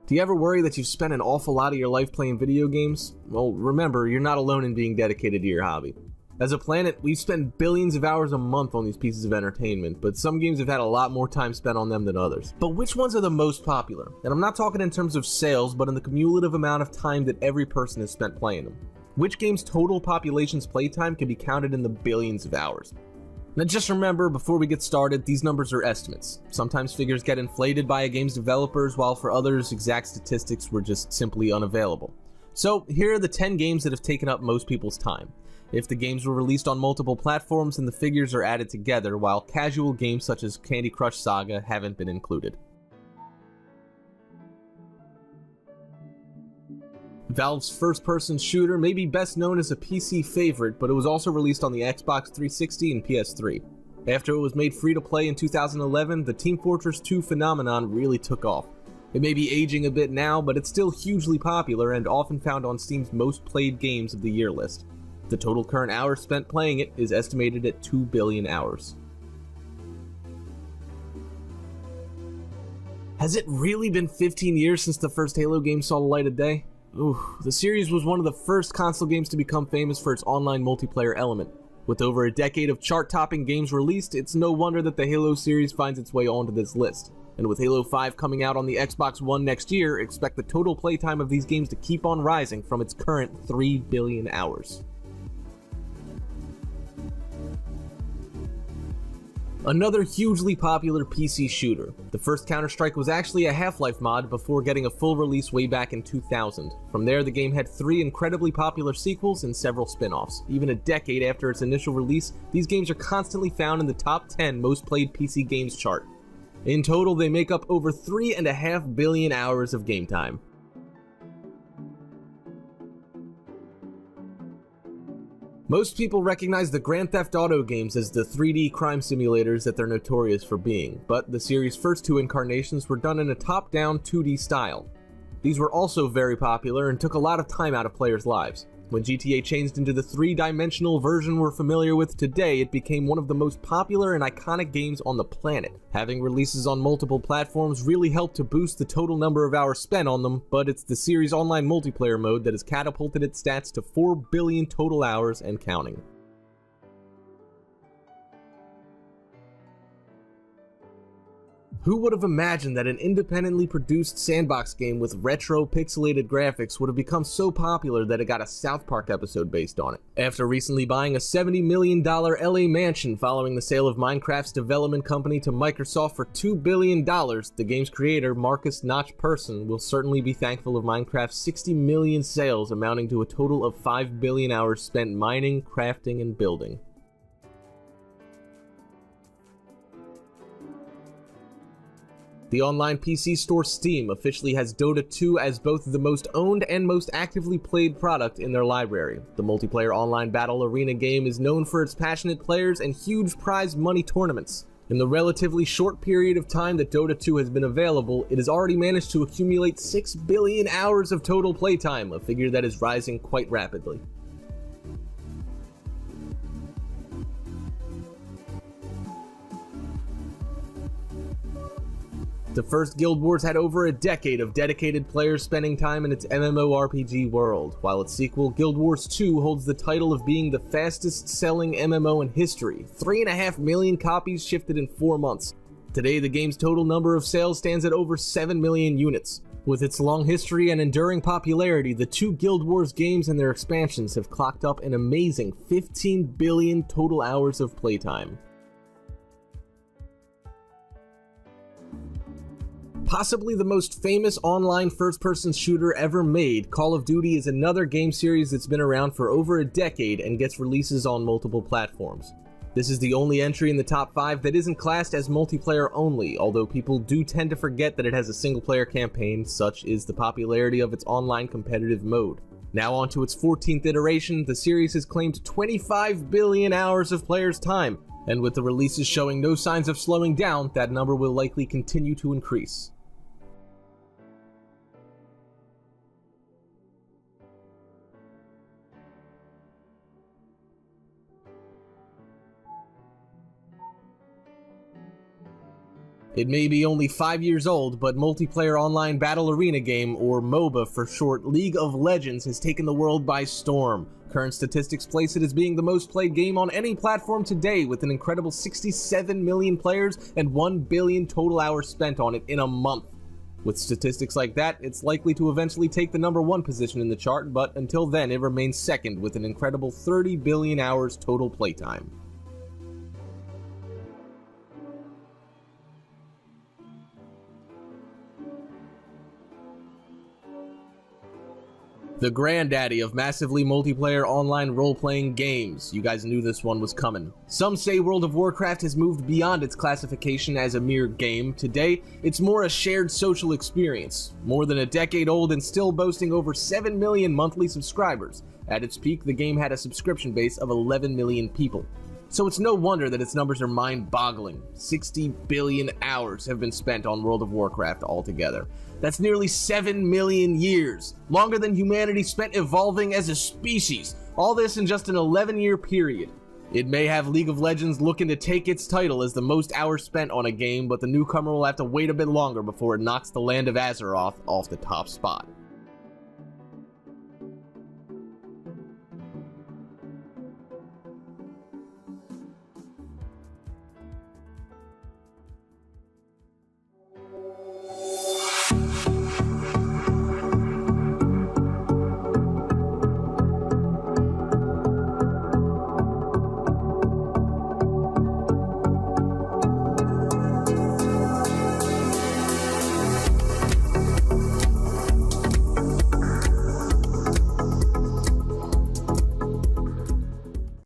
Do you ever worry that you've spent an awful lot of your life playing video games? Well, remember, you're not alone in being dedicated to your hobby. As a planet, we've spent billions of hours a month on these pieces of entertainment, but some games have had a lot more time spent on them than others. But which ones are the most popular? And I'm not talking in terms of sales, but in the cumulative amount of time that every person has spent playing them. Which game's total population's playtime can be counted in the billions of hours? Now just remember, before we get started, these numbers are estimates. Sometimes figures get inflated by a game's developers, while for others, exact statistics were just simply unavailable. So here are the 10 games that have taken up most people's time. If the games were released on multiple platforms, then the figures are added together, while casual games such as Candy Crush Saga haven't been included. Valve's first-person shooter may be best known as a PC favorite, but it was also released on the Xbox 360 and PS3. After it was made free-to-play in 2011, the Team Fortress 2 phenomenon really took off. It may be aging a bit now, but it's still hugely popular and often found on Steam's most played games of the year list. The total current hours spent playing it is estimated at 2 billion hours. Has it really been 15 years since the first Halo game saw the light of day? Ooh, the series was one of the first console games to become famous for its online multiplayer element. With over a decade of chart-topping games released, it's no wonder that the Halo series finds its way onto this list. And with Halo 5 coming out on the Xbox One next year, expect the total playtime of these games to keep on rising from its current 3 billion hours. Another hugely popular PC shooter. The first Counter-Strike was actually a Half-Life mod before getting a full release way back in 2000. From there, the game had 3 incredibly popular sequels and several spin-offs. Even a decade after its initial release, these games are constantly found in the top 10 most played PC games chart. In total, they make up over 3.5 billion hours of game time. Most people recognize the Grand Theft Auto games as the 3D crime simulators that they're notorious for being, but the series' first 2 incarnations were done in a top-down 2D style. These were also very popular and took a lot of time out of players' lives. When GTA changed into the 3-dimensional version we're familiar with today, it became one of the most popular and iconic games on the planet. Having releases on multiple platforms really helped to boost the total number of hours spent on them, but it's the series' online multiplayer mode that has catapulted its stats to 4 billion total hours and counting. Who would have imagined that an independently produced sandbox game with retro pixelated graphics would have become so popular that it got a South Park episode based on it? After recently buying a $70 million LA mansion following the sale of Minecraft's development company to Microsoft for $2 billion, the game's creator, Marcus Notch Persson, will certainly be thankful of Minecraft's 60 million sales, amounting to a total of 5 billion hours spent mining, crafting, and building. The online PC store Steam officially has Dota 2 as both the most owned and most actively played product in their library. The multiplayer online battle arena game is known for its passionate players and huge prize money tournaments. In the relatively short period of time that Dota 2 has been available, it has already managed to accumulate 6 billion hours of total playtime, a figure that is rising quite rapidly. The first Guild Wars had over a decade of dedicated players spending time in its MMORPG world, while its sequel, Guild Wars 2, holds the title of being the fastest-selling MMO in history. 3.5 million copies shifted in 4 months. Today, the game's total number of sales stands at over 7 million units. With its long history and enduring popularity, the 2 Guild Wars games and their expansions have clocked up an amazing 15 billion total hours of playtime. Possibly the most famous online first-person shooter ever made, Call of Duty is another game series that's been around for over a decade and gets releases on multiple platforms. This is the only entry in the top 5 that isn't classed as multiplayer only, although people do tend to forget that it has a single-player campaign. Such is the popularity of its online competitive mode. Now on to its 14th iteration, the series has claimed 25 billion hours of players' time, and with the releases showing no signs of slowing down, that number will likely continue to increase. It may be only 5 years old, but multiplayer online battle arena game, or MOBA for short, League of Legends has taken the world by storm. Current statistics place it as being the most played game on any platform today, with an incredible 67 million players and 1 billion total hours spent on it in a month. With statistics like that, it's likely to eventually take the #1 position in the chart, but until then it remains second with an incredible 30 billion hours total playtime. The granddaddy of massively multiplayer online role-playing games. You guys knew this one was coming. Some say World of Warcraft has moved beyond its classification as a mere game. Today, it's more a shared social experience. More than a decade old and still boasting over 7 million monthly subscribers. At its peak, the game had a subscription base of 11 million people. So it's no wonder that its numbers are mind-boggling. 60 billion hours have been spent on World of Warcraft altogether. That's nearly 7 million years, longer than humanity spent evolving as a species. All this in just an 11-year period. It may have League of Legends looking to take its title as the most hours spent on a game, but the newcomer will have to wait a bit longer before it knocks the land of Azeroth off the top spot.